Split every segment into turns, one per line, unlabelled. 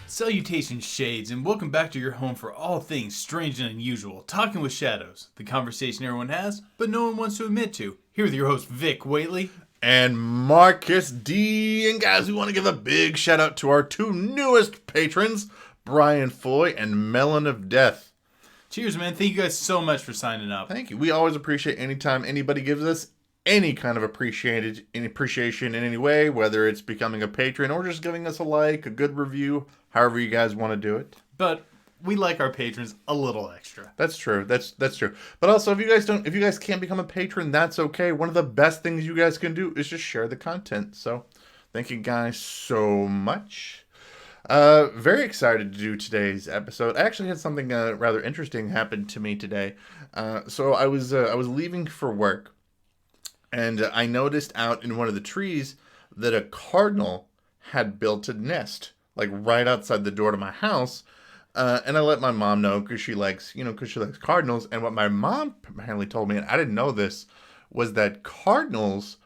Salutations, Shades, and welcome back to your home for all things strange and unusual, Talking with Shadows, the conversation everyone has, but no one wants to admit to. Here with your host, Vic Whately.
And Marcus D. And guys, we want to give a big shout out to our two newest patrons, Brian Foy and Melon of Death.
Cheers, man. Thank you guys so much for signing up.
Thank you. We always appreciate anytime anybody gives us any kind of appreciation in any way, whether it's becoming a patron or just giving us a like, a good review, however you guys want to do it.
But we like our patrons a little extra.
That's true. That's true. But also, if you guys can't become a patron, that's okay. One of the best things you guys can do is just share the content. So, thank you guys so much. Very excited to do today's episode. I actually had something rather interesting happen to me today. So I was leaving for work, and I noticed out in one of the trees that a cardinal had built a nest, like right outside the door to my house. And I let my mom know because she likes cardinals. And what my mom apparently told me, and I didn't know this, was that cardinals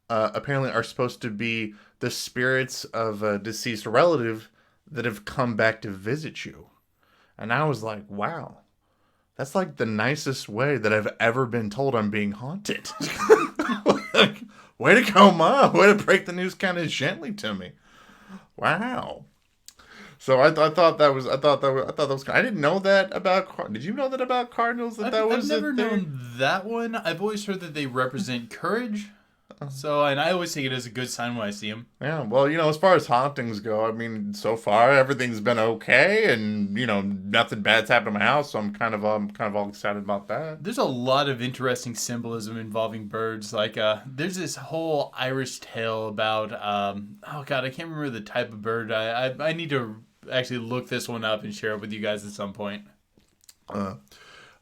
apparently are supposed to be the spirits of a deceased relative that have come back to visit you. And I was like, wow, that's like the nicest way that I've ever been told I'm being haunted. Like, way to go, Mom. Way to break the news kind of gently to me. Wow. So I thought that was I didn't know that about. Did you know that about cardinals? I've
never known that one. I've always heard that they represent courage. So, and I always take it as a good sign when I see them.
Yeah, well, as far as hauntings go, I mean, so far everything's been okay, and nothing bad's happened to my house, so I'm kind of all excited about that.
There's a lot of interesting symbolism involving birds. Like, there's this whole Irish tale about, oh god, I can't remember the type of bird. I need to actually look this one up and share it with you guys at some point.
I'm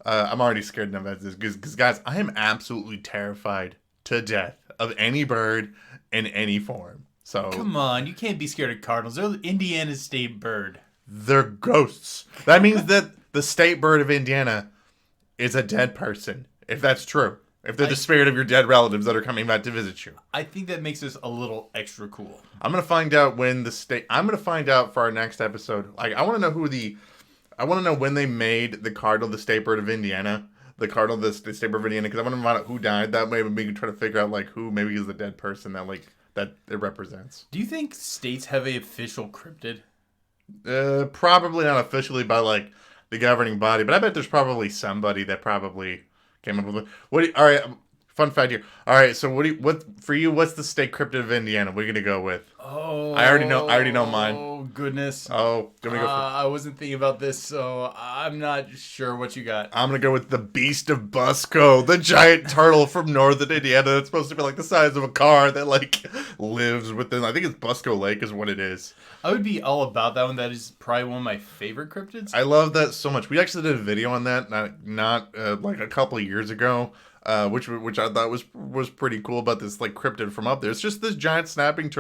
already scared about this because guys, I am absolutely terrified to death of any bird in any form. So
come on, you can't be scared of cardinals. They're Indiana's state bird.
They're ghosts. That means that the state bird of Indiana is a dead person, if that's true. If they're the spirit of your dead relatives that are coming back to visit you.
I think that makes this a little extra cool.
I'm going to find out for our next episode. Like, I want to know when they made the cardinal the state bird of Indiana. The cardinal, the state bird of Indiana, because I want to find out who died. That way we can try to figure out, like, who maybe is the dead person that it represents.
Do you think states have a official cryptid?
Probably not officially by, like, the governing body, but I bet there's probably somebody that probably came up with it. All right, fun fact here. All right, so what's the state cryptid of Indiana? We're gonna go with.
Oh,
I already know mine.
Oh goodness.
Oh, gonna go.
I wasn't thinking about this, so I'm not sure what you got.
I'm gonna go with the Beast of Busco, the giant turtle from northern Indiana that's supposed to be like the size of a car that like lives within. I think it's Busco Lake is what it is.
I would be all about that one. That is probably one of my favorite cryptids.
I love that so much. We actually did a video on that not like a couple of years ago. Which I thought was pretty cool about this like cryptid from up there. It's just this giant giant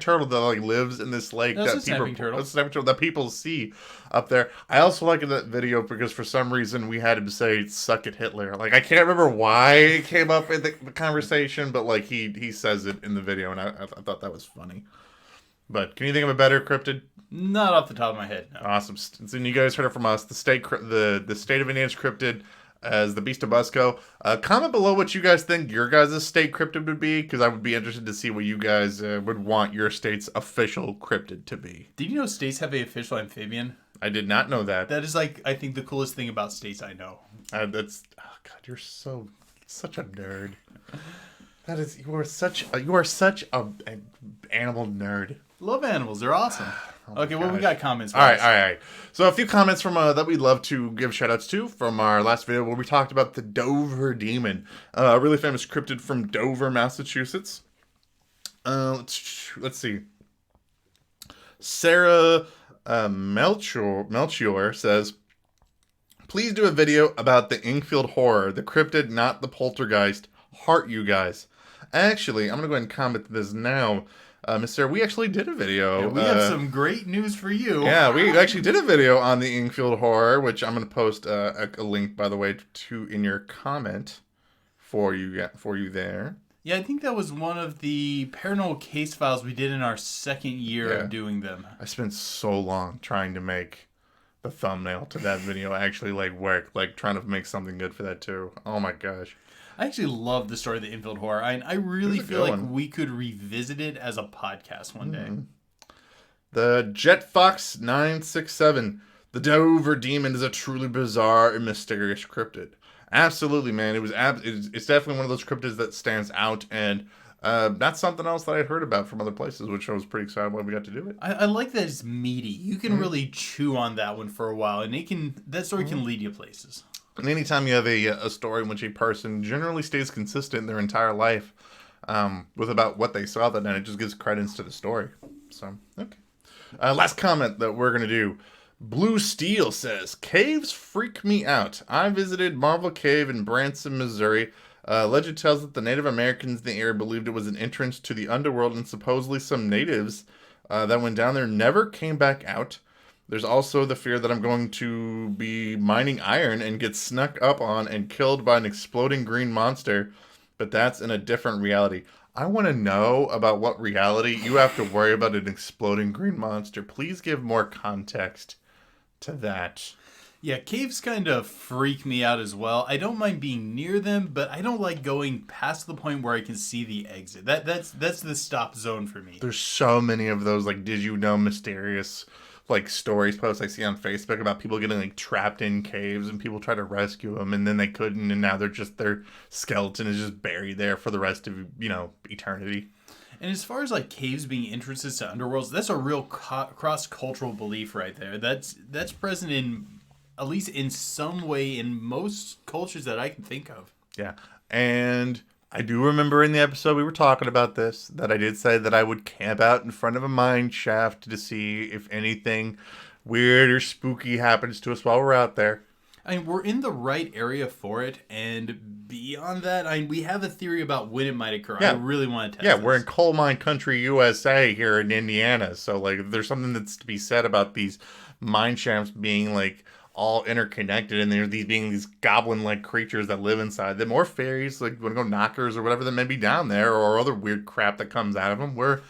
turtle that like lives in this lake that people see up there. I also like that video because for some reason we had him say "suck it, Hitler." Like I can't remember why it came up in the conversation, but like he says it in the video, and I thought that was funny. But can you think of a better cryptid?
Not off the top of my head. No.
Awesome. So you guys heard it from us. The state of Indiana's cryptid as the Beast of Busco. Comment below what you guys think your guys' state cryptid would be, because I would be interested to see what you guys would want your state's official cryptid to be.
Did you know states have an official amphibian?
I did not know that.
That is like, I think, the coolest thing about states I know.
God, you're such a nerd. You are such an animal nerd.
Love animals. They're awesome. Okay, well, we got comments.
All right. So a few comments from that we'd love to give shout-outs to from our last video where we talked about the Dover Demon, a really famous cryptid from Dover, Massachusetts. Let's see. Sarah Melchior says, Please do a video about the Ingfield horror, the cryptid, not the poltergeist. Heart, you guys. Actually, I'm going to go ahead and comment this now. Miss Sarah, we actually did a video.
Yeah, we have some great news for you.
Yeah, we actually did a video on the Ingfield horror, which I'm going to post a link, by the way, to in your comment for you there.
Yeah, I think that was one of the paranormal case files we did in our second year of doing them.
I spent so long trying to make the thumbnail to that video actually work, trying to make something good for that too. Oh my gosh.
I actually love the story of the Infield horror. I really feel like we could revisit it as a podcast one day.
The Jet Fox 967. The Dover Demon is a truly bizarre and mysterious cryptid. Absolutely, man. It's definitely one of those cryptids that stands out, and that's something else that I had heard about from other places, which I was pretty excited when we got to do it.
I like that it's meaty. You can really chew on that one for a while, and that story can lead you places.
And anytime you have a story in which a person generally stays consistent their entire life with about what they saw that night, it just gives credence to the story. So, okay. Last comment that we're going to do. Blue Steel says, caves freak me out. I visited Marvel Cave in Branson, Missouri. Legend tells that the Native Americans in the area believed it was an entrance to the underworld, and supposedly some natives that went down there never came back out. There's also the fear that I'm going to be mining iron and get snuck up on and killed by an exploding green monster, but that's in a different reality. I want to know about what reality you have to worry about an exploding green monster. Please give more context to that.
Yeah, caves kind of freak me out as well. I don't mind being near them, but I don't like going past the point where I can see the exit. That's the stop zone for me.
There's so many of those, did you know, mysterious stories posts I see on Facebook about people getting trapped in caves and people try to rescue them and then they couldn't, and now their skeleton is just buried there for the rest of eternity.
And as far as caves being entrances to underworlds, that's a real cross-cultural belief right there. That's present in, at least in some way, in most cultures that I can think of.
Yeah, and I do remember in the episode we were talking about this, that I did say that I would camp out in front of a mine shaft to see if anything weird or spooky happens to us while we're out there.
I mean, we're in the right area for it, and beyond that, we have a theory about when it might occur. Yeah. I really want to test this.
We're in coal mine country, USA, here in Indiana, so there's something that's to be said about these mine shafts being all interconnected, and there's these goblin-like creatures that live inside them, or fairies, go knockers or whatever that may be down there, or other weird crap that comes out of them, where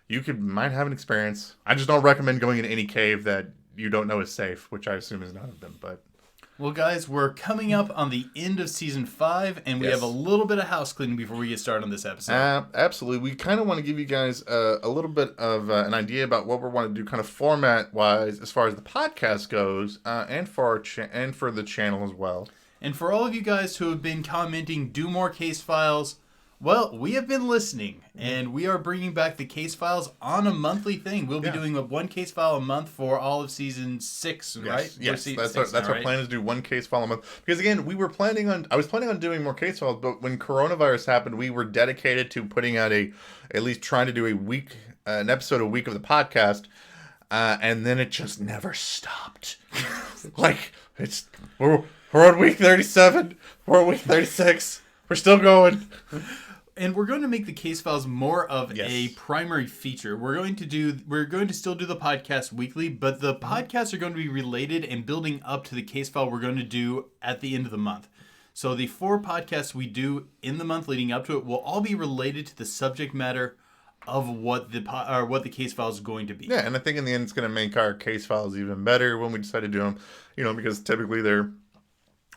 you might have an experience. I just don't recommend going in any cave that you don't know is safe, which I assume is none of them, but...
Well, guys, we're coming up on the end of Season 5, and we have a little bit of house cleaning before we get started on this episode.
Absolutely. We kind of want to give you guys a little bit of an idea about what we want to do kind of format-wise as far as the podcast goes, and for the channel as well.
And for all of you guys who have been commenting, do more case files, well, we have been listening, and we are bringing back the case files on a monthly thing. We'll be doing one case file a month for all of Season 6, right?
Yes, that's our plan, is do one case file a month. Because again, I was planning on doing more case files, but when coronavirus happened, we were dedicated to putting out at least trying to do an episode a week of the podcast, and then it just never stopped. We're on week 37, we're on week 36, we're still going.
And we're going to make the case files more of a primary feature. We're going to still do the podcast weekly, but the podcasts are going to be related and building up to the case file we're going to do at the end of the month. So the 4 podcasts we do in the month leading up to it will all be related to the subject matter of what the case file is going to be. Yeah,
and I think in the end it's going to make our case files even better when we decide to do them. Because typically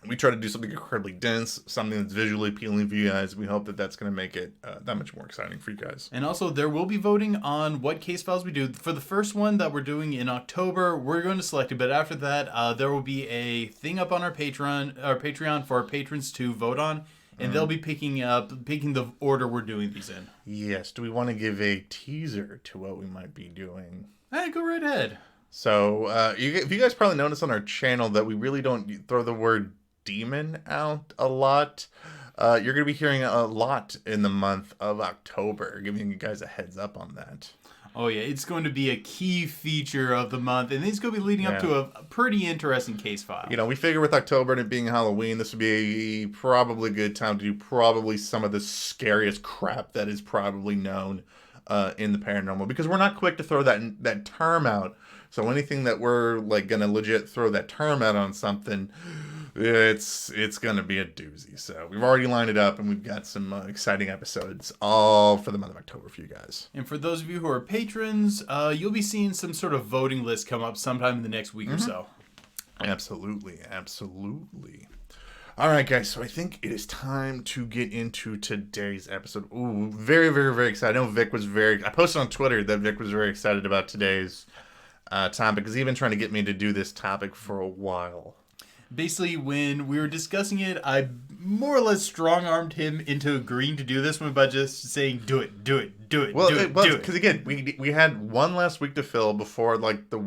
we try to do something incredibly dense, something that's visually appealing for you guys. We hope that that's going to make it that much more exciting for you guys.
And also, there will be voting on what case files we do. For the first one that we're doing in October, we're going to select it. But after that, there will be a thing up on our Patreon for our patrons to vote on. And they'll be picking the order we're doing these in.
Yes. Do we want to give a teaser to what we might be doing?
Go right ahead.
So, if you guys probably noticed on our channel that we really don't throw the word demon out a lot. You're going to be hearing a lot in the month of October, giving you guys a heads up on that.
Oh yeah, it's going to be a key feature of the month, and it's going to be leading up to a pretty interesting case file.
You know, we figure with October and it being Halloween, this would be a probably good time to do probably some of the scariest crap that is probably known in the paranormal, because we're not quick to throw that term out. So anything that we're like gonna legit throw that term out on something, it's gonna be a doozy. So we've already lined it up, and we've got some exciting episodes all for the month of October for you guys.
And for those of you who are patrons, you'll be seeing some sort of voting list come up sometime in the next week or so.
Absolutely. All right, guys. So I think it is time to get into today's episode. Ooh, very, very, very excited. I know Vic was I posted on Twitter that Vic was very excited about today's topic, because he's been trying to get me to do this topic for a while.
Basically, when we were discussing it, I more or less strong-armed him into agreeing to do this one by just saying, do it.
Well, because again, we had one last week to fill before like the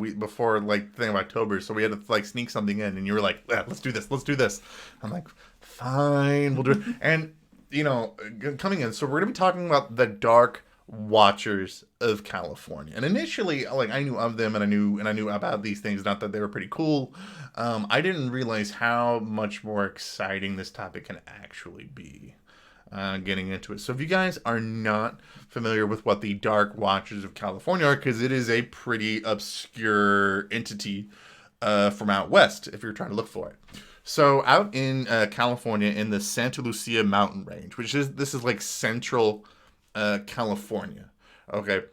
thing of October, so we had to like sneak something in, and you were like, yeah, let's do this. I'm like, fine, we'll do it. And you know, coming in, so we're gonna be talking about the Dark Watchers of California. And initially, like, I knew of them, and I knew about these things, not that they were pretty cool. I didn't realize how much more exciting this topic can actually be. Getting into it. So if you guys are not familiar with what the Dark Watchers of California are, because it is a pretty obscure entity from out west, if you're trying to look for it. So out in California, in the Santa Lucia Mountain Range, this is like central California. Okay.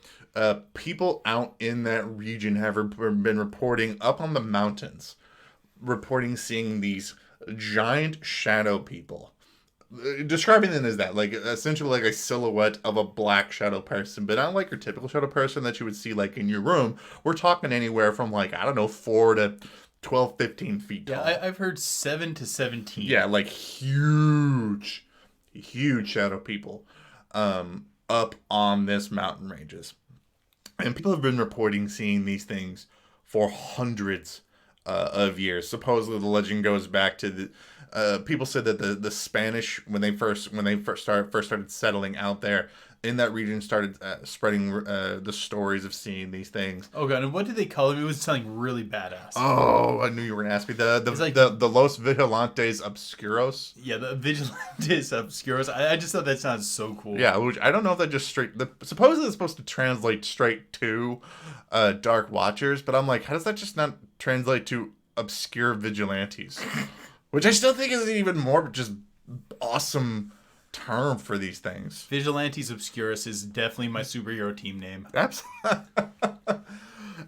People out in that region have been reporting up on the mountains, reporting seeing these giant shadow people. Describing them as that, like essentially like a silhouette of a black shadow person, but not like your typical shadow person that you would see like in your room. We're talking anywhere from like, I don't know, 4 to 12, 15 feet tall.
Yeah, I've heard 7 to 17.
Yeah, like huge shadow people up on this mountain ranges. And people have been reporting seeing these things for hundreds of years. Supposedly the legend goes back to the people said that the Spanish, when they first started settling out there in that region, started spreading the stories of seeing these things.
Oh god, and what did they call them? It was something really badass.
Oh, I knew you were gonna ask me. The Los Vigilantes Obscuros.
Yeah, the Vigilantes Obscuros. I just thought that sounds so cool.
Yeah, which I don't know if that just supposedly it's supposed to translate straight to Dark Watchers, but I'm like, how does that just not translate to obscure vigilantes? Which I still think is an even more just awesome term for these things.
Vigilantes Obscurus is definitely my superhero team name.
Absolutely.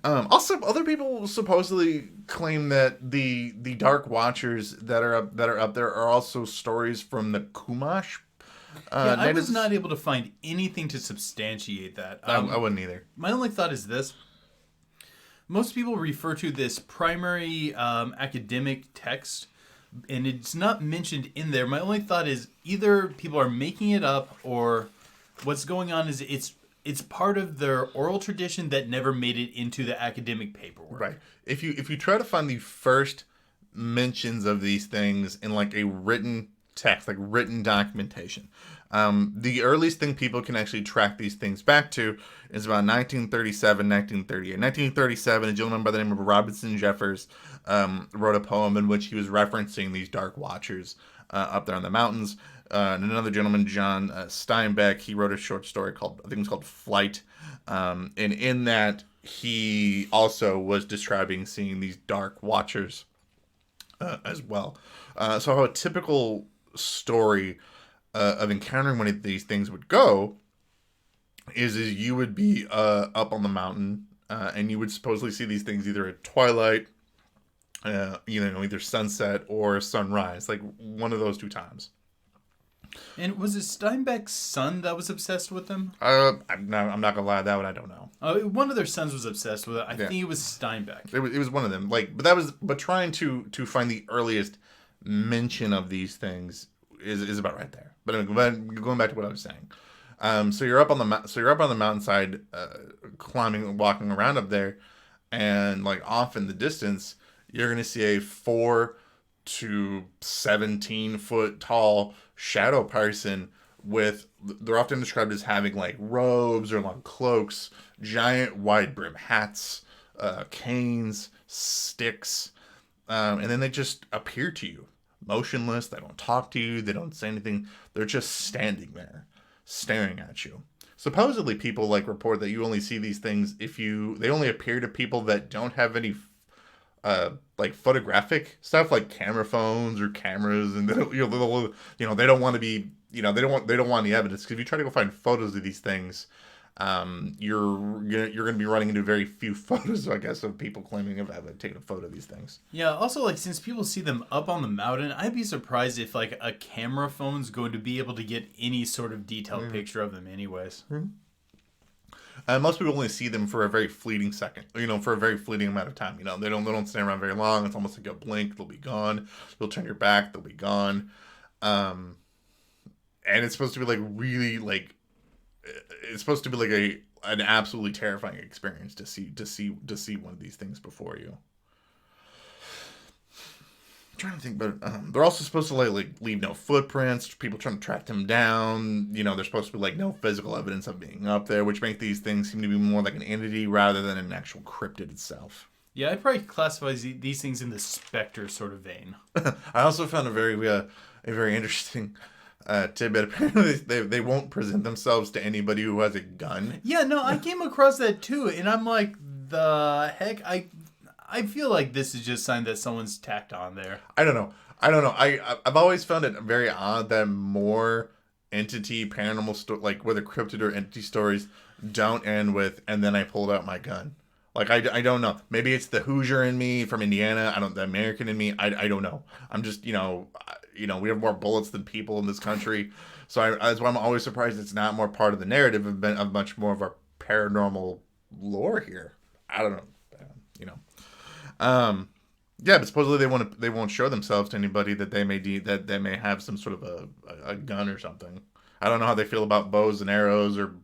Also, other people supposedly claim that the Dark Watchers that are up there are also stories from the Chumash.
I was not able to find anything to substantiate that.
I wouldn't either.
My only thought is this. Most people refer to this primary academic text, and it's not mentioned in there. My only thought is either people are making it up, or what's going on is it's part of their oral tradition that never made it into the academic paperwork.
Right. If you try to find the first mentions of these things in like a written text, like written documentation, the earliest thing people can actually track these things back to is about 1937, 1938. 1937, a gentleman by the name of Robinson Jeffers wrote a poem in which he was referencing these Dark Watchers up there in the mountains. And another gentleman, John Steinbeck, he wrote a short story called, I think it was called Flight. And in that, he also was describing seeing these Dark Watchers as well. So how a typical story of encountering one of these things would go is you would be up on the mountain and you would supposedly see these things either at twilight, either sunset or sunrise, like one of those two times.
And was it Steinbeck's son that was obsessed with them?
I'm not gonna lie, that one I don't know.
One of their sons was obsessed with it. I think it was Steinbeck.
It was one of them. But trying to find the earliest mention of these things is about right there. But anyway, going back to what I was saying. So you're up on the mountainside, climbing, walking around up there, and like off in the distance, you're gonna see a 4 to 17 foot tall shadow person they're often described as having like robes or long cloaks, giant wide brim hats, canes, sticks, and then they just appear to you, motionless. They don't talk to you. They don't say anything. They're just standing there, staring at you. Supposedly, people like report that you only see these things if they only appear to people that don't have any like photographic stuff like camera phones or cameras, and they don't, they don't want to be, they don't want any evidence, because if you try to go find photos of these things, you're gonna be running into very few photos, I guess, of people claiming to have taken a photo of these things.
Yeah, also, like, since people see them up on the mountain, I'd be surprised if, like, a camera phone's going to be able to get any sort of detailed picture of them anyways.
Most people only see them for a very fleeting second, for a very fleeting amount of time. They don't stay around very long. It's almost like a blink, they'll be gone. You'll turn your back, they'll be gone. And it's supposed to be like really like, it's supposed to be like an absolutely terrifying experience to see one of these things before you. I'm trying to think, but they're also supposed to like leave no footprints. People trying to track them down. They're supposed to be like no physical evidence of being up there, which make these things seem to be more like an entity rather than an actual cryptid itself.
Yeah, I'd probably classify these things in the specter sort of vein.
I also found a very interesting tidbit. Apparently, they won't present themselves to anybody who has a gun.
Yeah, no, I came across that too, and I'm like, the heck? I feel like this is just something that someone's tacked on there.
I don't know. I've always found it very odd that more entity paranormal like whether cryptid or entity stories don't end with "and then I pulled out my gun." Like I don't know. Maybe it's the Hoosier in me from Indiana. The American in me. I don't know. I'm just we have more bullets than people in this country, so that's why I'm always surprised it's not more part of the narrative of much more of our paranormal lore here. I don't know. Yeah, but supposedly they won't show themselves to anybody that they may have some sort of a gun or something. I don't know how they feel about bows and arrows or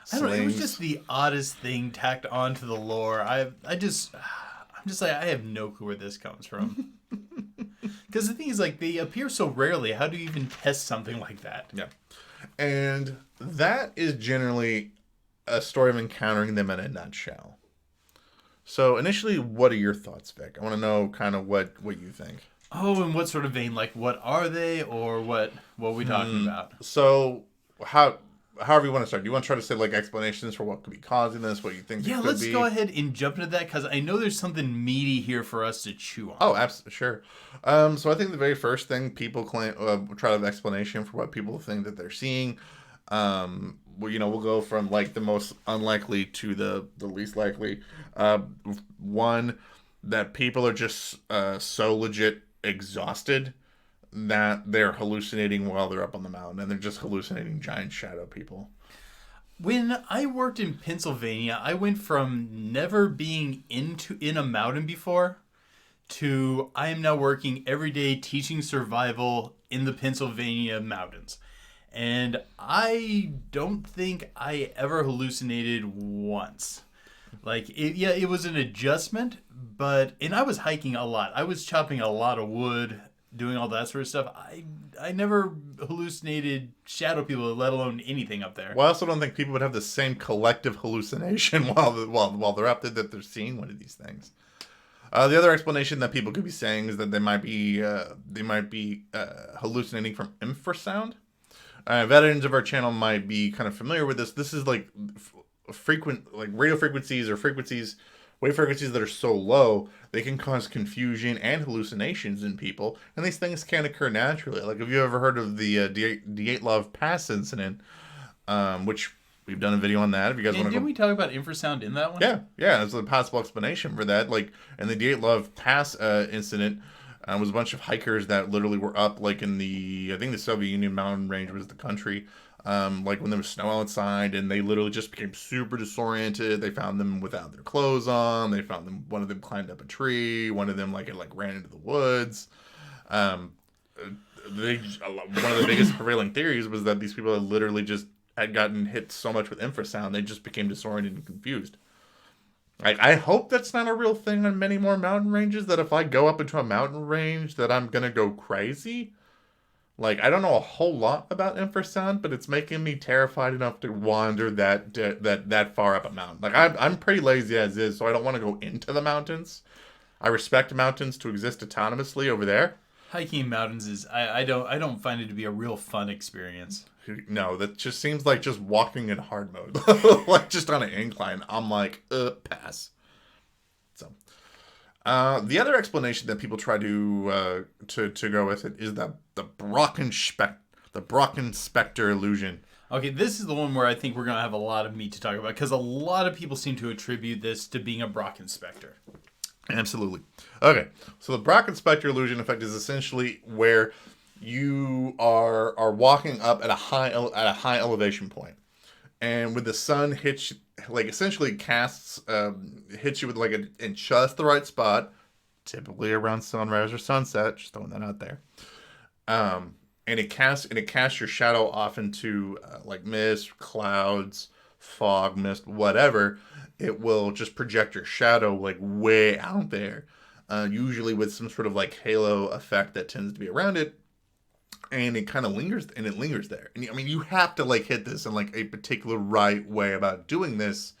slings.
I don't know, it was just the oddest thing tacked onto the lore. I'm just like, I have no clue where this comes from. Because the thing is, like, they appear so rarely. How do you even test something like that?
Yeah, and that is generally a story of encountering them in a nutshell. So initially, what are your thoughts, Vic? I want to know kind of what you think.
Oh, and what sort of vein? Like, what are they, or what are we talking about?
So, however you want to start. Do you want to try to say like explanations for what could be causing this, what you think?
Yeah, let's go ahead and jump into that, because I know there's something meaty here for us to chew on.
Oh, absolutely, sure. So I think the very first thing people claim, try to have an explanation for what people think that they're seeing. We'll go from like the most unlikely to the least likely. One, that people are just so legit exhausted that they're hallucinating while they're up on the mountain, and they're just hallucinating giant shadow people.
When I worked in Pennsylvania, I went from never being in a mountain before to I am now working every day teaching survival in the Pennsylvania mountains. And I don't think I ever hallucinated once. Like, it was an adjustment, and I was hiking a lot. I was chopping a lot of wood, doing all that sort of stuff. I never hallucinated shadow people, let alone anything up there.
Well, I also don't think people would have the same collective hallucination while they're up there that they're seeing one of these things. The other explanation that people could be saying is that they might be hallucinating from infrasound. Veterans of our channel might be kind of familiar with this. This is like frequent, like radio frequencies or wave frequencies that are so low they can cause confusion and hallucinations in people, and these things can occur naturally. Like, have you ever heard of the Dyatlov Pass incident, which we've done a video on that. If you guys want to,
didn't we talk about infrasound in that one?
Yeah, there's a possible explanation for that. Like, in the Dyatlov Pass incident. Was a bunch of hikers that literally were up, like in I think the Soviet Union mountain range was the country, like when there was snow outside, and they literally just became super disoriented. They found them without their clothes on. They found them. One of them climbed up a tree. One of them like ran into the woods. One of the biggest prevailing theories was that these people had literally just had gotten hit so much with infrasound they just became disoriented and confused. I hope that's not a real thing on many more mountain ranges, that if I go up into a mountain range that I'm going to go crazy. Like, I don't know a whole lot about infrasound, but it's making me terrified enough to wander that far up a mountain. Like, I'm pretty lazy as is, so I don't want to go into the mountains. I respect mountains to exist autonomously over there.
Hiking mountains is I don't find it to be a real fun experience.
No, that just seems like just walking in hard mode, like just on an incline. I'm like, pass. So, the other explanation that people try to go with it is the Brocken Spectre illusion.
Okay, this is the one where I think we're gonna have a lot of meat to talk about because a lot of people seem to attribute this to being a Brocken Spectre.
Absolutely. Okay, so the Brocken Spectre illusion effect is essentially where you are walking up at a high elevation point, and when the sun hits, like essentially casts hits you with like in just the right spot, typically around sunrise or sunset. Just throwing that out there. And it casts your shadow off into like mist, clouds, fog, mist, whatever. It will just project your shadow like way out there, usually with some sort of like halo effect that tends to be around it, and it kind of lingers there. And I mean, you have to like hit this in like a particular right way about doing this.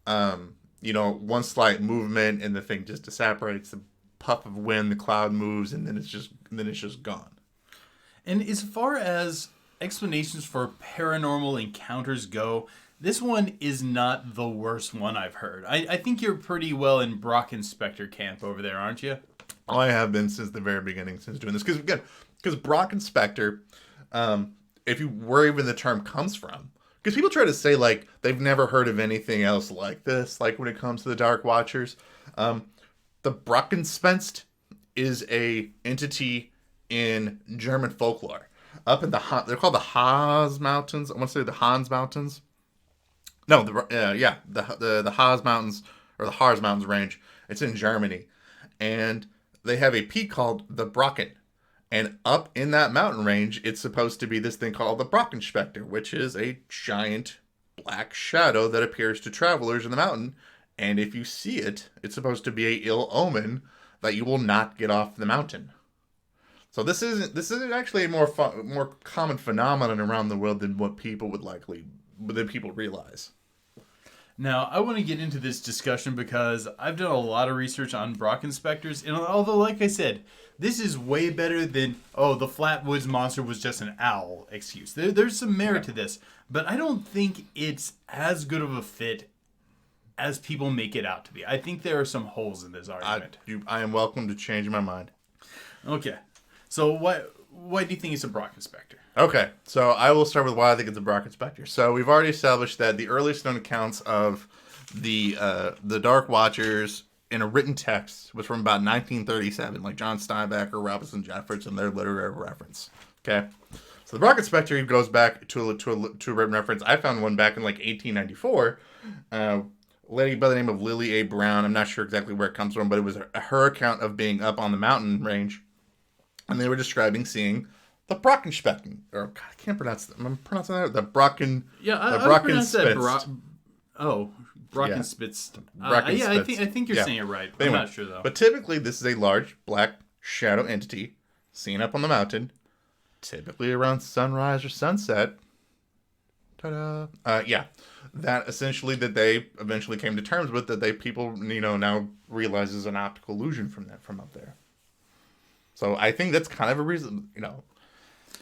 One slight movement and the thing just disapparates. The puff of wind, the cloud moves, and then it's just gone.
And as far as explanations for paranormal encounters go, this one is not the worst one I've heard. I think you're pretty well in Brocken Spectre camp over there, aren't you?
I have been since the very beginning, since doing this. Because Brocken Spectre, if you where even the term comes from, because people try to say like they've never heard of anything else like this, like when it comes to the Dark Watchers. The Brocken Spectre is a entity in German folklore. Up in they're called the Haas Mountains. I want to say the Hans Mountains. No, the Haas Mountains or the Harz Mountains range. It's in Germany, and they have a peak called the Brocken. And up in that mountain range, it's supposed to be this thing called the Brocken Spectre, which is a giant black shadow that appears to travelers in the mountain. And if you see it, it's supposed to be a ill omen that you will not get off the mountain. So this is actually a more common phenomenon around the world than what people people realize.
Now, I want to get into this discussion because I've done a lot of research on Brocken Spectres, and although, like I said, this is way better than, the Flatwoods Monster was just an owl excuse. There's some merit to this, but I don't think it's as good of a fit as people make it out to be. I think there are some holes in this argument.
I am welcome to change my mind.
Okay. So why do you think it's a Brocken Spectre?
Okay, so I will start with why I think it's a Brocken Spectre. So we've already established that the earliest known accounts of the Dark Watchers in a written text was from about 1937, like John Steinbeck or Robinson Jefferson, their literary reference. Okay, so the Brocken Spectre goes back to a written reference. I found one back in like 1894. A lady by the name of Lily A. Brown. I'm not sure exactly where it comes from, but it was her account of being up on the mountain range, and they were describing seeing the Brocken Spectre, or God, I can't pronounce it. I'm pronouncing that. The Brocken.
Yeah, I
Brocken
Spectre. Brocken Spectre. I think you're saying it right. But anyway, I'm not sure though.
But typically, this is a large black shadow entity seen up on the mountain, typically around sunrise or sunset. Ta-da! That essentially that they eventually came to terms with, that people now realize is an optical illusion from up there. So I think that's kind of a reason,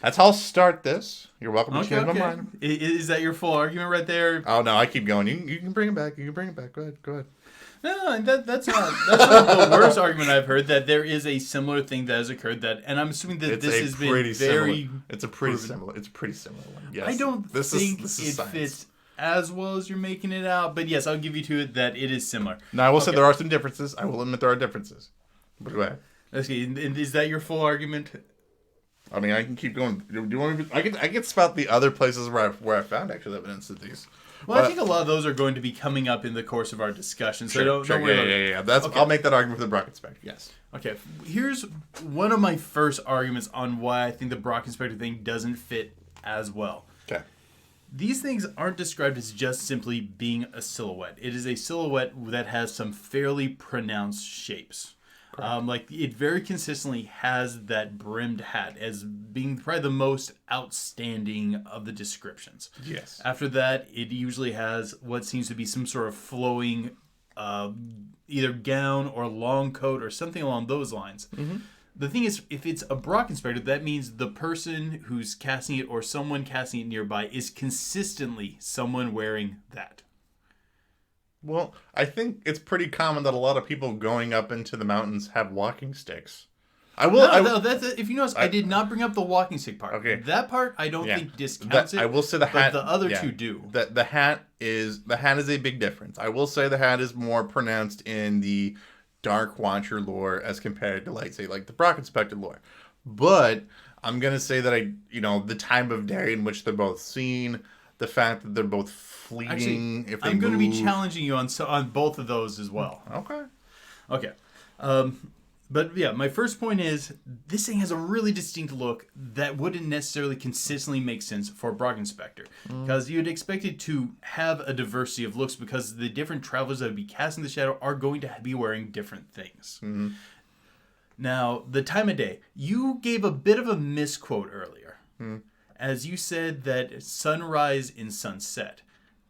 That's how I'll start this. You're welcome to change my mind.
Is that your full argument right there?
Oh, no, I keep going. You can bring it back. Go ahead.
No, that's not the worst argument I've heard, that there is a similar thing that has occurred, and I'm assuming that this has been very
similar. It's a pretty similar one. Yes.
I don't think it fits as well as you're making it out, but yes, I'll give you to it that it is similar.
Now, I will say there are some differences. I will admit there are differences. But go ahead.
Okay, is that your full argument?
I mean, I can keep going. Do you want me? I can spout the other places where I found actual evidence of these.
Well, I think a lot of those are going to be coming up in the course of our discussion. So don't worry.
Yeah. I'll make that argument for the Brocken Spectre. Yes.
Okay. Here's one of my first arguments on why I think the Brocken Spectre thing doesn't fit as well.
Okay.
These things aren't described as just simply being a silhouette. It is a silhouette that has some fairly pronounced shapes. Like it very consistently has that brimmed hat as being probably the most outstanding of the descriptions.
Yes.
After that, it usually has what seems to be some sort of flowing either gown or long coat or something along those lines.
Mm-hmm.
The thing is, if it's a Brocken Spectre, that means the person who's casting it or someone casting it nearby is consistently someone wearing that.
Well, I think it's pretty common that a lot of people going up into the mountains have walking sticks. I will.
No, that's if you notice, I did not bring up the walking stick part.
Okay,
that part I don't think discounts it.
I will say the hat,
but the other two do.
The hat is a big difference. I will say the hat is more pronounced in the Dark Watcher lore as compared to like the Brocken Spectre lore. But I'm gonna say that the time of day in which they're both seen, the fact that they're both fleeting.
Actually, I'm going to be challenging you on both of those as well.
Okay.
But yeah, my first point is this thing has a really distinct look that wouldn't necessarily consistently make sense for a Brocken Spectre. Because you'd expect it to have a diversity of looks because the different travelers that would be casting the shadow are going to be wearing different things.
Mm-hmm.
Now, the time of day. You gave a bit of a misquote earlier. As you said that sunrise and sunset.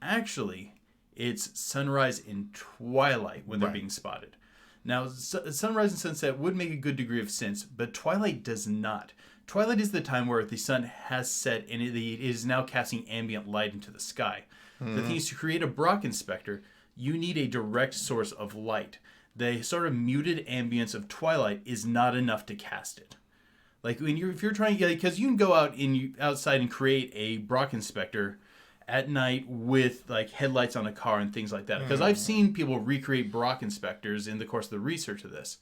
Actually, it's sunrise and twilight when they're being spotted. Now, sunrise and sunset would make a good degree of sense, but twilight does not. Twilight is the time where the sun has set and it is now casting ambient light into the sky. The thing is, to create a Brocken Spectre, you need a direct source of light. The sort of muted ambience of twilight is not enough to cast it. Like if you're trying to get, because you can go outside and create a Brocken Spectre at night with like headlights on a car and things like that. Because I've seen people recreate Brocken Spectres in the course of the research of this.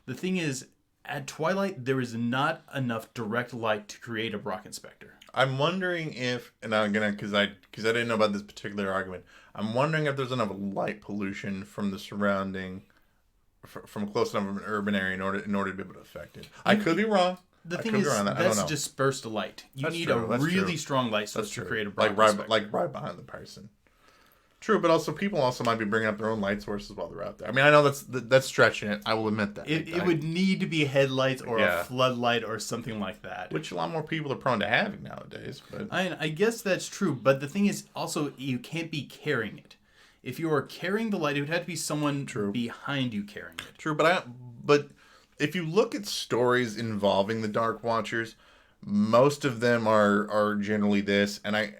The thing is, at twilight, there is not enough direct light to create a Brocken Spectre.
I'm wondering if, and I'm gonna, because I didn't know about this particular argument. I'm wondering if there's enough light pollution from the surrounding, from close enough of an urban area in order to be able to affect it. I could be wrong.
The thing is, that's dispersed light. You need a really strong light source to create a Brocken Spectre.
Like right behind the person. True, but also people also might be bringing up their own light sources while they're out there. I mean, I know that's stretching it. I will admit that.
It would need to be headlights or a floodlight or something like that.
Which a lot more people are prone to having nowadays. But
I guess that's true. But the thing is, also, you can't be carrying it. If you are carrying the light, it would have to be someone behind you carrying it.
True, but if you look at stories involving the Dark Watchers, most of them are generally this, and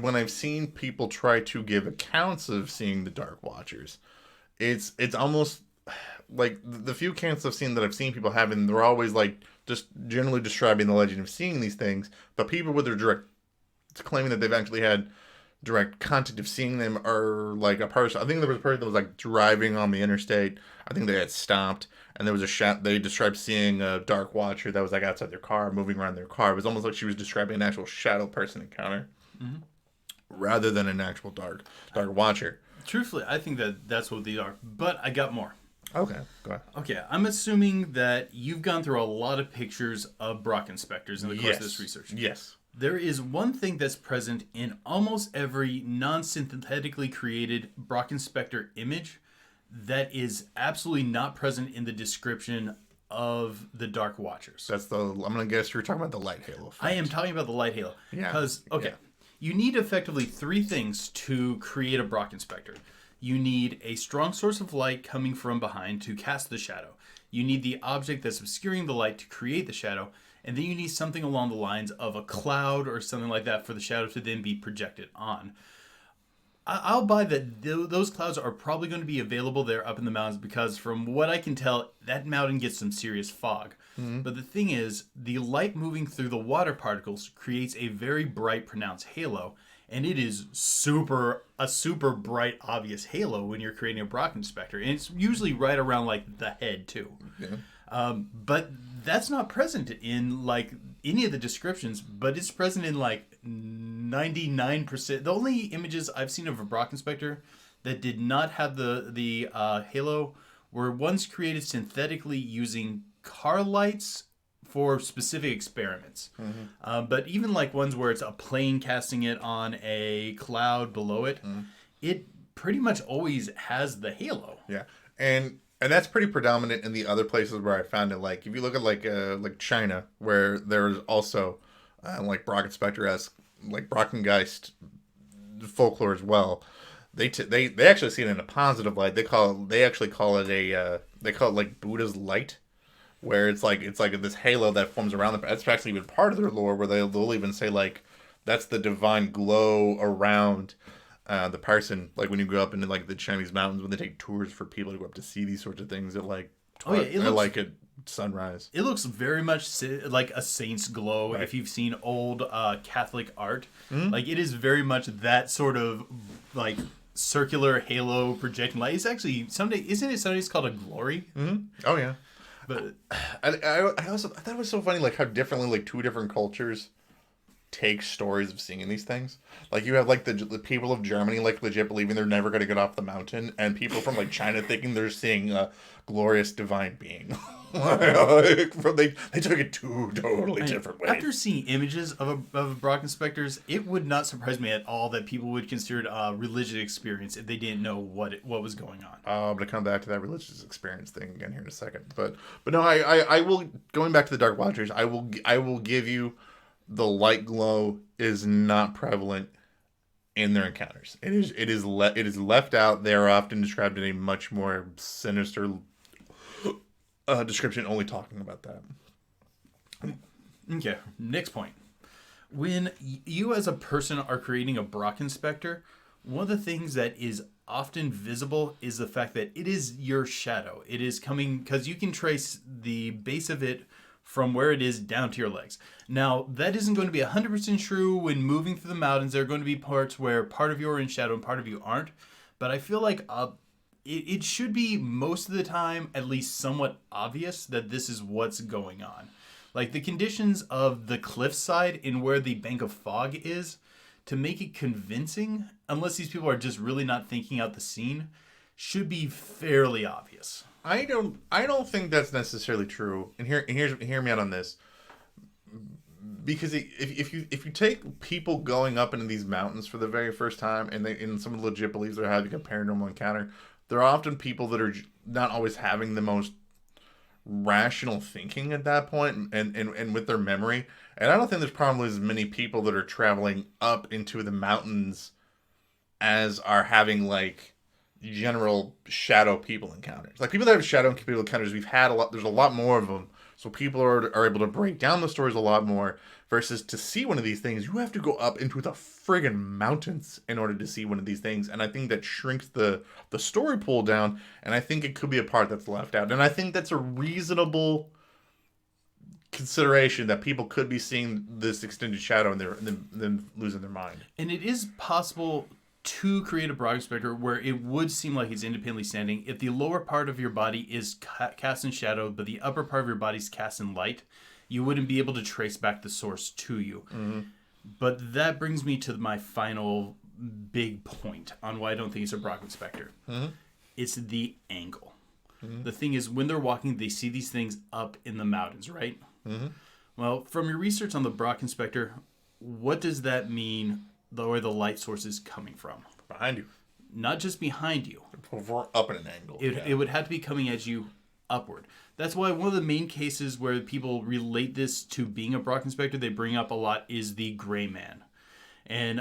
when I've seen people try to give accounts of seeing the Dark Watchers, it's almost like the few accounts I've seen people having, they're always like just generally describing the legend of seeing these things, but people with their direct claiming that they've actually had direct contact of seeing them are like a person. I think there was a person that was like driving on the interstate. I think they had stopped, and there was a shot. They described seeing a Dark Watcher that was like outside their car, moving around their car. It was almost like she was describing an actual shadow person encounter, rather than an actual dark Watcher.
Truthfully, I think that's what they are. But I got more.
Okay, go ahead.
Okay, I'm assuming that you've gone through a lot of pictures of Brocken Spectres in the course of this research.
Yes.
There is one thing that's present in almost every non-synthetically created Brocken Spectre image that is absolutely not present in the description of the Dark Watchers.
I'm going to guess you're talking about the light halo effect.
I am talking about the light halo.
Yeah.
Because, you need effectively three things to create a Brocken Spectre. You need a strong source of light coming from behind to cast the shadow. You need the object that's obscuring the light to create the shadow. And then you need something along the lines of a cloud or something like that for the shadow to then be projected on. I'll buy that those clouds are probably going to be available there up in the mountains because from what I can tell, that mountain gets some serious fog. But the thing is, the light moving through the water particles creates a very bright, pronounced halo. And it is a super bright, obvious halo when you're creating a Brocken Spectre. And it's usually right around like the head too. Yeah. But that's not present in like any of the descriptions, but it's present in like 99%. The only images I've seen of a Brocken Spectre that did not have the halo were ones created synthetically using car lights for specific experiments. But even like ones where it's a plane casting it on a cloud below it, it pretty much always has the halo.
Yeah. And And that's pretty predominant in the other places where I found it. Like if you look at like China, where there's also like Brocken Spectre esque like Brockengeist folklore as well. They actually see it in a positive light. They actually call it a they call it like Buddha's light, where it's like this halo that forms around them. That's actually even part of their lore, where they'll even say like that's the divine glow around the person. Like when you go up into like the Chinese mountains, when they take tours for people to go up to see these sorts of things, at like like at sunrise.
It looks very much like a saint's glow.
Right.
If you've seen old Catholic art,
Mm-hmm.
like it is very much that sort of like circular halo projecting light. It's actually someday, isn't it? Somebody's called a glory.
Mm-hmm. Oh yeah.
But
I also I thought it was so funny like how differently like two different cultures take stories of seeing these things. Like you have like the people of Germany like legit believing they're never going to get off the mountain, and people from like China thinking they're seeing a glorious divine being. They took it two totally different ways.
after seeing images of Brocken Spectres, it would not surprise me at all that people would consider it a religious experience if they didn't know what was going on.
I'm gonna come back to that religious experience thing again here in a second, but no, I will, going back to the Dark Watchers. I will give you the light glow is not prevalent in their encounters. It is left out. They are often described in a much more sinister description, only talking about that.
Okay, next point. When you as a person are creating a Brocken Spectre, one of the things that is often visible is the fact that it is your shadow. It is coming because you can trace the base of it from where it is down to your legs. Now, that isn't going to be 100% true when moving through the mountains. There are going to be parts where part of you are in shadow and part of you aren't. But I feel like it should be most of the time at least somewhat obvious that this is what's going on. Like the conditions of the cliffside and where the bank of fog is, to make it convincing, unless these people are just really not thinking out the scene, should be fairly obvious.
I don't think that's necessarily true. And hear me out on this. Because if you take people going up into these mountains for the very first time, and someone legit believes they're having a paranormal encounter, they're often people that are not always having the most rational thinking at that point, and with their memory. And I don't think there's probably as many people that are traveling up into the mountains as are having like general shadow people encounters. Like people that have shadow people encounters, we've had a lot. There's a lot more of them, so people are able to break down the stories a lot more. Versus to see one of these things, you have to go up into the friggin' mountains in order to see one of these things, and I think that shrinks the story pool down. And I think it could be a part that's left out, and I think that's a reasonable consideration that people could be seeing this extended shadow and then losing their mind.
And it is possible to create a Brocken Spectre where it would seem like it's independently standing if the lower part of your body is cast in shadow, but the upper part of your body is cast in light. You wouldn't be able to trace back the source to you. Mm-hmm. But that brings me to my final big point on why I don't think it's a Brocken Spectre. Mm-hmm. It's the angle. Mm-hmm. The thing is, when they're walking, they see these things up in the mountains, right? Mm-hmm. Well, from your research on the Brocken Spectre, what does that mean where the light source is coming from?
Behind you.
Not just behind you.
Up at an angle.
It would have to be coming at you upward. That's why one of the main cases where people relate this to being a Brocken Spectre they bring up a lot is the Gray Man. And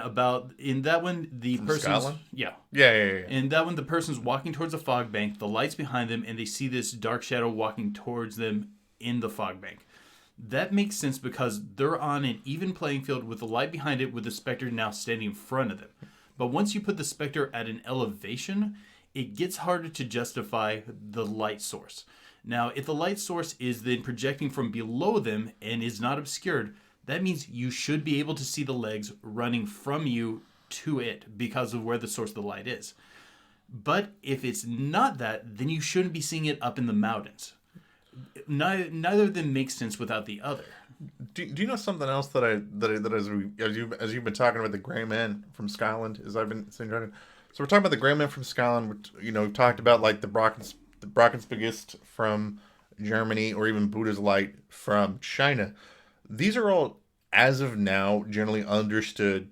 in that one, the person's... Yeah. In that one, the person's walking towards a fog bank, the light's behind them, and they see this dark shadow walking towards them in the fog bank. That makes sense because they're on an even playing field with the light behind it, with the Spectre now standing in front of them. But once you put the Spectre at an elevation, it gets harder to justify the light source. Now, if the light source is then projecting from below them and is not obscured, that means you should be able to see the legs running from you to it because of where the source of the light is. But if it's not that, then you shouldn't be seeing it up in the mountains. Neither of them makes sense without the other.
Do you know something else that as you've been talking about the Gray Man from Scotland, as I've been saying, so we're talking about the Gray Man from Scotland. We've talked about like the Brocken Spectre from Germany, or even Buddha's light from China. These are all, as of now, generally understood,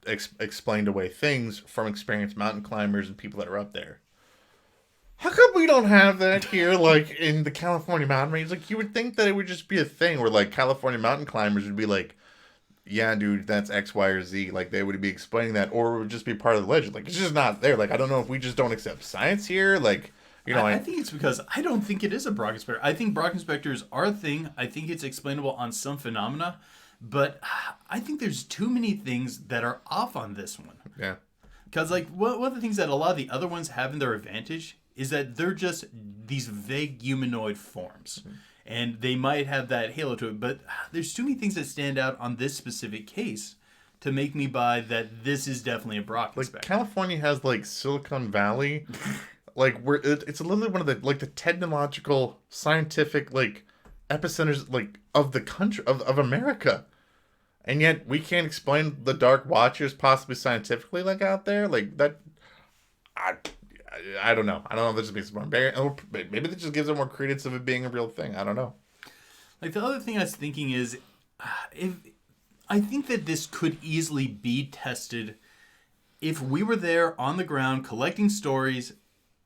explained away things from experienced mountain climbers and people that are up there. How come we don't have that here, like, in the California Mountain Range? Like, you would think that it would just be a thing where, like, California mountain climbers would be like, yeah, dude, that's X, Y, or Z. Like, they would be explaining that, or it would just be part of the legend. Like, it's just not there. Like, I don't know if we just don't accept science here. Like,
I think it's because I don't think it is a Brocken Spectre. I think Brocken Spectres are a thing. I think it's explainable on some phenomena, but I think there's too many things that are off on this one.
Yeah.
Because, like, one of the things that a lot of the other ones have in their advantage is that they're just these vague humanoid forms. Mm-hmm. And they might have that halo to it, but there's too many things that stand out on this specific case to make me buy that this is definitely a Brocken Spectre.
California has, like, Silicon Valley. Like, it's literally one of the, like, the technological, scientific, like, epicenters, like, of the country, of America. And yet, we can't explain the Dark Watchers possibly scientifically, like, out there. Like, that... I don't know. I don't know if this just makes it maybe that just gives it more credence of it being a real thing. I don't know.
Like, the other thing I was thinking is, I think that this could easily be tested if we were there on the ground collecting stories,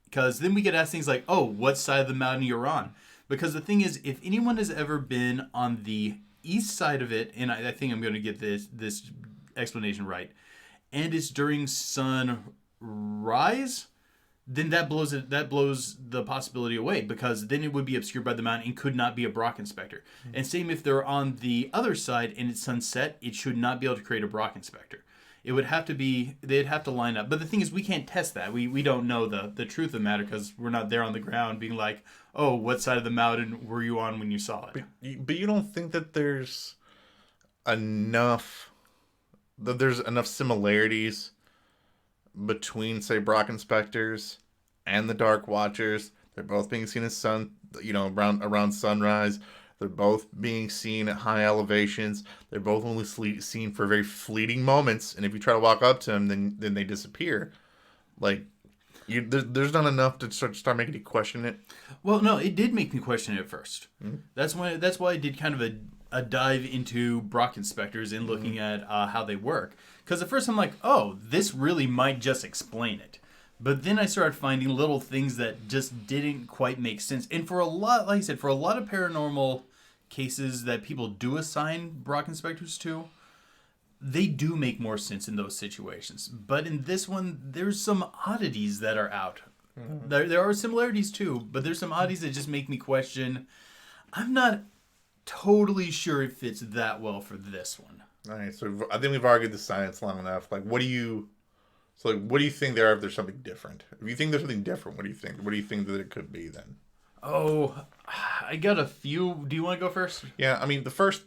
because then we get asked things like, oh, what side of the mountain you're on? Because the thing is, if anyone has ever been on the east side of it, and I think I'm going to get this explanation right, and it's during sunrise, then that blows the possibility away, because then it would be obscured by the mountain and could not be a Brocken Spectre. Mm-hmm. And same if they're on the other side and it's sunset, it should not be able to create a Brocken Spectre. It would have to be, they'd have to line up. But the thing is, we can't test that. We don't know the truth of the matter because we're not there on the ground being like, oh, what side of the mountain were you on when you saw it?
But you don't think that there's enough similarities between, say, Brocken Spectres and the Dark Watchers? They're both being seen as around sunrise. They're both being seen at high elevations. They're both only seen for very fleeting moments, and if you try to walk up to them, then they disappear. Like, there's not enough to start making you question it.
Well, no, it did make me question it at first. Mm-hmm. That's why I did kind of a dive into Brocken Spectres and looking at how they work. Because at first I'm like, oh, this really might just explain it. But then I started finding little things that just didn't quite make sense. And for a lot, like I said, for a lot of paranormal cases that people do assign Brocken Spectres to, they do make more sense in those situations. But in this one, there's some oddities that are out. Mm-hmm. There are similarities too, but there's some oddities that just make me question. I'm not totally sure it fits that well for this one.
All right, so I think we've argued the science long enough. Like, what do you think there are if there's something different? If you think there's something different, what do you think? What do you think that it could be then?
Oh, I got a few. Do you want to go first?
Yeah, I mean, the first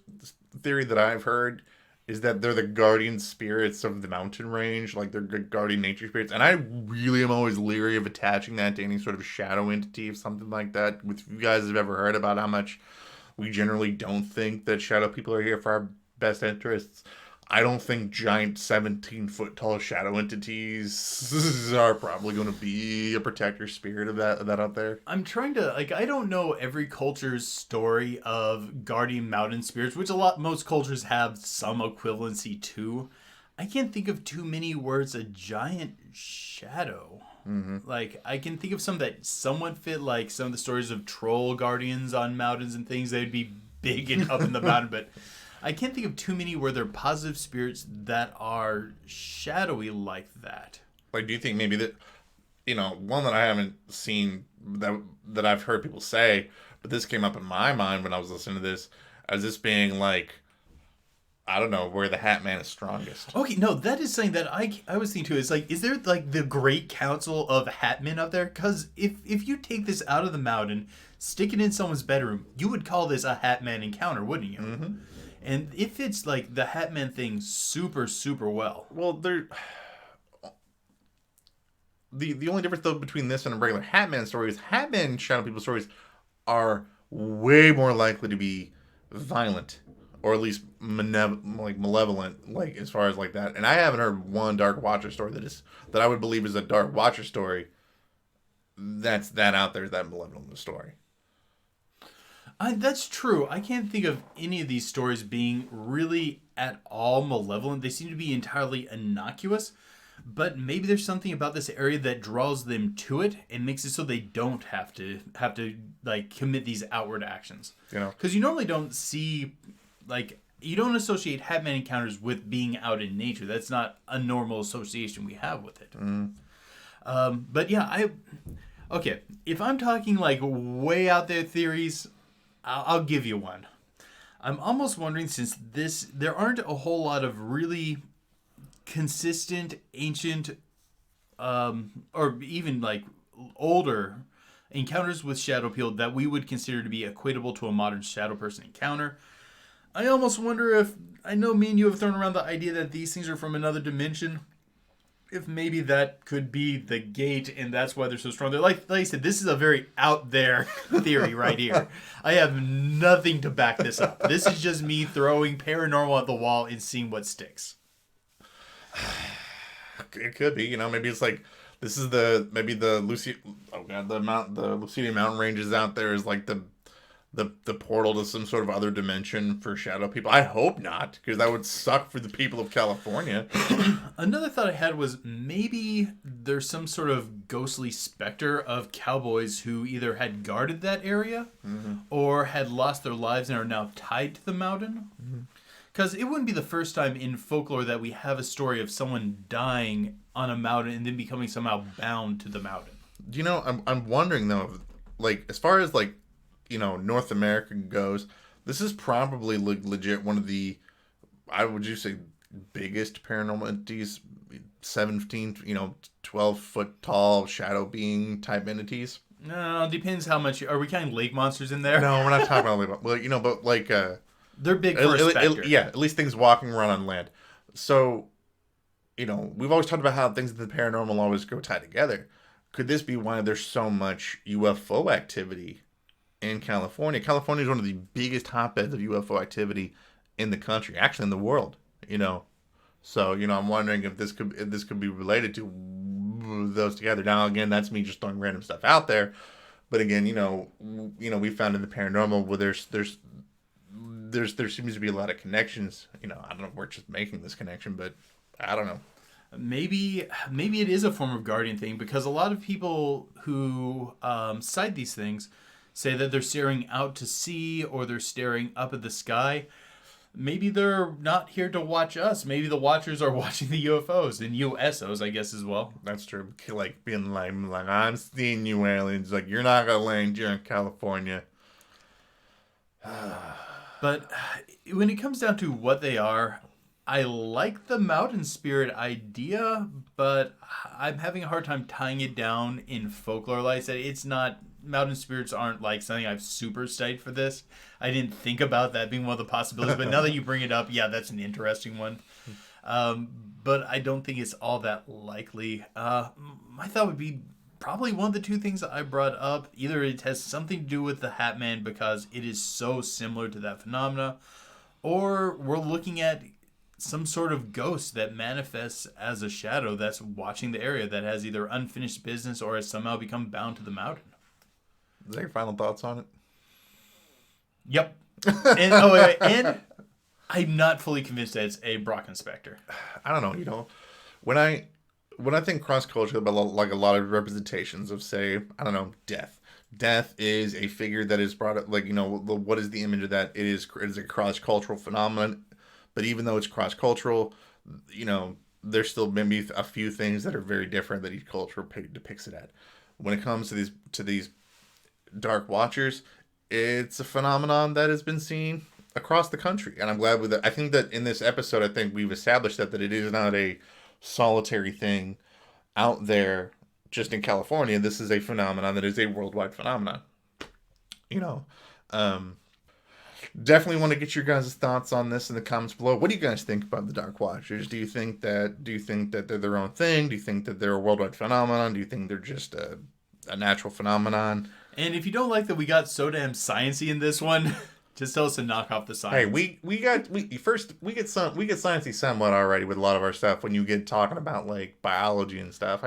theory that I've heard is that they're the guardian spirits of the mountain range, like they're guardian nature spirits. And I really am always leery of attaching that to any sort of shadow entity or something like that. If you guys have ever heard about how much we generally don't think that shadow people are here for our best interests, I don't think giant 17-foot tall shadow entities are probably going to be a protector spirit of that out there.
I'm trying to, I don't know every culture's story of guardian mountain spirits, which most cultures have some equivalency to. I can't think of too many words a giant shadow. Mm-hmm. Like, I can think of some that somewhat fit, like some of the stories of troll guardians on mountains and things. They'd be big and up in the mountain, but I can't think of too many where they're positive spirits that are shadowy like that.
Like, do you think maybe that, one that I haven't seen that I've heard people say, but this came up in my mind when I was listening to this, as this being like, I don't know, where the Hat Man is strongest.
Okay, no, that is something that I was thinking too. It's like, is there like the great council of Hat Men up there? Because if you take this out of the mountain, stick it in someone's bedroom, you would call this a Hat Man encounter, wouldn't you? Mm-hmm. And it fits like the Hat Man thing super, super well.
Well, the only difference though between this and a regular Hat Man story is Hat Man shadow people stories are way more likely to be violent, or at least malevolent, like as far as like that. And I haven't heard one Dark Watcher story that I would believe is a Dark Watcher story that's that out there, is that malevolent story.
That's true. I can't think of any of these stories being really at all malevolent. They seem to be entirely innocuous. But maybe there's something about this area that draws them to it and makes it so they don't have to like commit these outward actions. Because you normally don't see, like, you don't associate Hatman encounters with being out in nature. That's not a normal association we have with it. But yeah, okay, if I'm talking like way out there theories, I'll give you one. I'm almost wondering, since there aren't a whole lot of really consistent, ancient, or even like older encounters with shadow people that we would consider to be equatable to a modern shadow person encounter. I almost wonder if, I know me and you have thrown around the idea that these things are from another dimension, if maybe that could be the gate and that's why they're so strong. They're like I said, this is a very out there theory right here. I have nothing to back this up. This is just me throwing paranormal at the wall and seeing what sticks.
It could be, maybe it's like this is the Lucia Mountain Range is out there is like the portal to some sort of other dimension for shadow people. I hope not, because that would suck for the people of California.
Another thought I had was maybe there's some sort of ghostly specter of cowboys who either had guarded that area or had lost their lives and are now tied to the mountain. Because it wouldn't be the first time in folklore that we have a story of someone dying on a mountain and then becoming somehow bound to the mountain.
I'm wondering though, like as far as like North America goes, this is probably legit one of the, would you say, biggest paranormal entities, 17, 12 foot tall shadow being type entities.
No, depends how much. Are we counting lake monsters in there?
No, we're not talking about lake. Well, but like
they're big for a specter.
Yeah, at least things walking around on land. So, we've always talked about how things in the paranormal always go tied together. Could this be why there's so much UFO activity in California? California is one of the biggest hotbeds of UFO activity in the country, actually in the world. So I'm wondering if this could be related to those together. Now again, that's me just throwing random stuff out there, but again, we found in the paranormal where there seems to be a lot of connections. I don't know if we're just making this connection, but I don't know.
Maybe it is a form of guardian thing, because a lot of people who cite these things say that they're staring out to sea or they're staring up at the sky. Maybe they're not here to watch us. Maybe the watchers are watching the UFOs and USOs, I guess, as well.
That's true. Like being like I'm seeing you aliens. Like, you're not gonna land here in California.
But when it comes down to what they are, I like the mountain spirit idea, but I'm having a hard time tying it down in folklore. Like I said, it's not, mountain spirits aren't like something I've super studied for this. I didn't think about that being one of the possibilities, but now that you bring it up, yeah, that's an interesting one. But I don't think it's all that likely. My thought would be probably one of the two things that I brought up. Either it has something to do with the Hat Man because it is so similar to that phenomena, or we're looking at some sort of ghost that manifests as a shadow that's watching the area, that has either unfinished business or has somehow become bound to the mountain.
Is that your final thoughts on it?
Yep. And I'm not fully convinced that it's a Brocken Spectre.
I don't know. When I think cross culture about like a lot of representations of, say, I don't know, death. Death is a figure that is brought up, like, what is the image of that? It is a cross cultural phenomenon. But even though it's cross-cultural, there's still maybe a few things that are very different that each culture depicts it at. When it comes to these dark watchers, it's a phenomenon that has been seen across the country, and I'm glad with it. I think that in this episode, I think we've established that it is not a solitary thing out there just in California. This is a phenomenon that is a worldwide phenomenon. Definitely want to get your guys' thoughts on this in the comments below. What do you guys think about the Dark Watchers? Do you think that they're their own thing? Do you think that they're a worldwide phenomenon? Do you think they're just a natural phenomenon?
And if you don't like that we got so damn sciencey in this one, just tell us to knock off the science.
Hey, we get sciencey somewhat already with a lot of our stuff. When you get talking about like biology and stuff,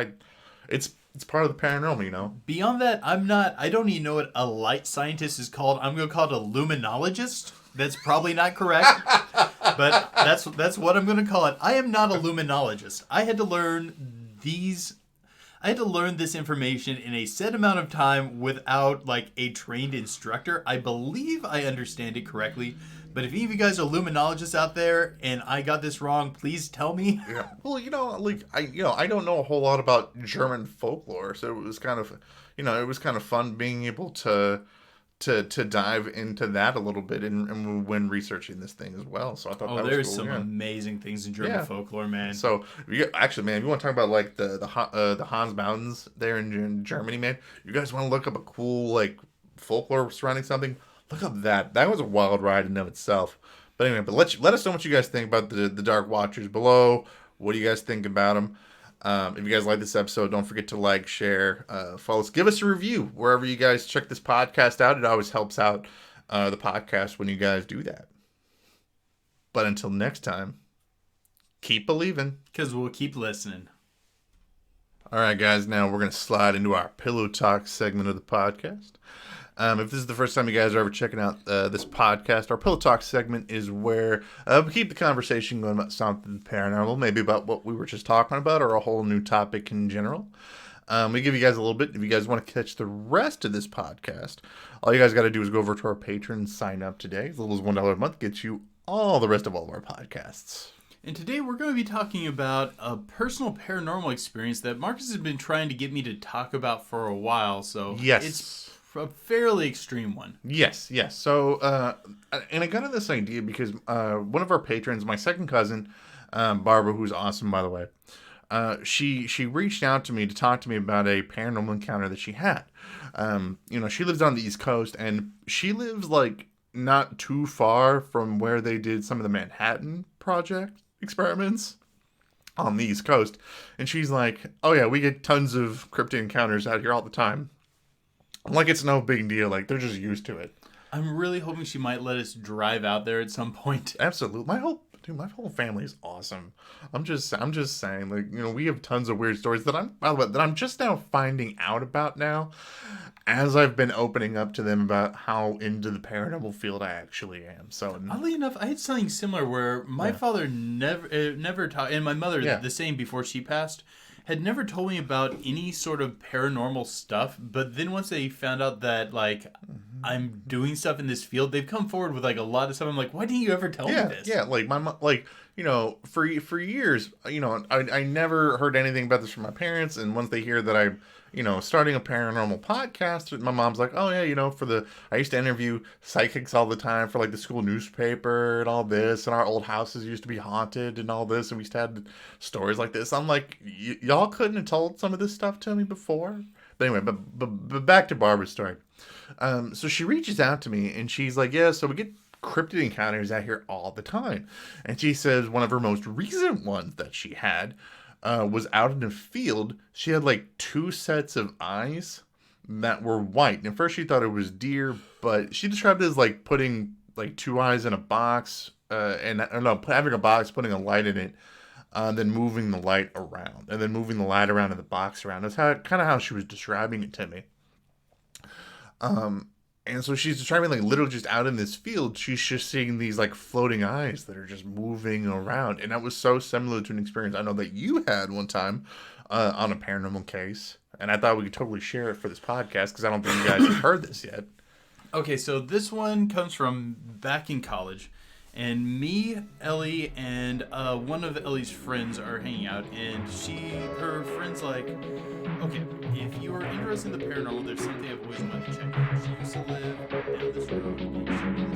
it's part of the paranormal,
Beyond that, I don't even know what a light scientist is called. I'm going to call it a luminologist. That's probably not correct. But that's what I'm going to call it. I am not a luminologist. I had to learn this information in a set amount of time without like a trained instructor. I believe I understand it correctly. But if any of you guys are luminologists out there and I got this wrong, please tell me.
Yeah. Well, I don't know a whole lot about German folklore, so it was kind of fun being able to dive into that a little bit and when researching this thing as well. So I thought that was
there's
cool.
some amazing things in German folklore, man.
So actually, man, if you want to talk about like the Hans Mountains there in Germany, man, you guys want to look up a cool like folklore surrounding something. Look up that. That was a wild ride in and of itself. But anyway, let us know what you guys think about the Dark Watchers below. What do you guys think about them? If you guys like this episode, don't forget to like, share, follow us. Give us a review wherever you guys check this podcast out. It always helps out the podcast when you guys do that. But until next time, keep believing.
Because we'll keep listening.
All right, guys. Now we're going to slide into our Pillow Talk segment of the podcast. If this is the first time you guys are ever checking out this podcast, our Pillow Talk segment is where we keep the conversation going about something paranormal, maybe about what we were just talking about or a whole new topic in general. We give you guys a little bit. If you guys want to catch the rest of this podcast, all you guys got to do is go over to our Patreon, sign up today. As little as $1 a month gets you all the rest of all of our podcasts.
And today we're going to be talking about a personal paranormal experience that Marcus has been trying to get me to talk about for a while. So
yes.
It's a fairly extreme one.
Yes. So, and I got on this idea because one of our patrons, my second cousin, Barbara, who's awesome, by the way, she reached out to me to talk to me about a paranormal encounter that she had. She lives on the East Coast, and she lives like not too far from where they did some of the Manhattan Project experiments on the East Coast. And she's like, "Oh yeah, we get tons of cryptid encounters out here all the time. Like it's no big deal. Like they're just used to it."
I'm really hoping she might let us drive out there at some point.
Absolutely. My whole family is awesome. I'm just saying, like, we have tons of weird stories that I'm just now finding out about now as I've been opening up to them about how into the paranormal field I actually am. So
oddly enough, I had something similar where my father never taught, and my mother the same before she passed, had never told me about any sort of paranormal stuff. But then once they found out that like I'm doing stuff in this field, they've come forward with like a lot of stuff. I'm like, why didn't you ever tell me this?
Yeah, like my mom, like for years, I never heard anything about this from my parents, and once they hear that I'm starting a paranormal podcast, my mom's like, "Oh yeah, I used to interview psychics all the time for like the school newspaper and all this, and our old houses used to be haunted and all this, and we used to have stories like this." I'm like, y'all couldn't have told some of this stuff to me before? But anyway, but back to Barbara's story. So she reaches out to me and she's like, "Yeah, so we get cryptid encounters out here all the time." And she says one of her most recent ones that she had was out in a field. She had like 2 sets of eyes that were white. And at first she thought it was deer, but she described it as like putting like 2 eyes in a box, having a box, putting a light in it, then moving the light around, and then moving the light around in the box around. That's kind of how she was describing it to me. And so she's describing like literally just out in this field, she's just seeing these like floating eyes that are just moving around. And that was so similar to an experience I know that you had one time on a paranormal case. And I thought we could totally share it for this podcast because I don't think you guys have heard this yet.
Okay, so this one comes from back in college. And me, Ellie, and one of Ellie's friends are hanging out, and her friend's like, "Okay, if you are interested in the paranormal, there's something I've always wanted to check out. She used to live down this road in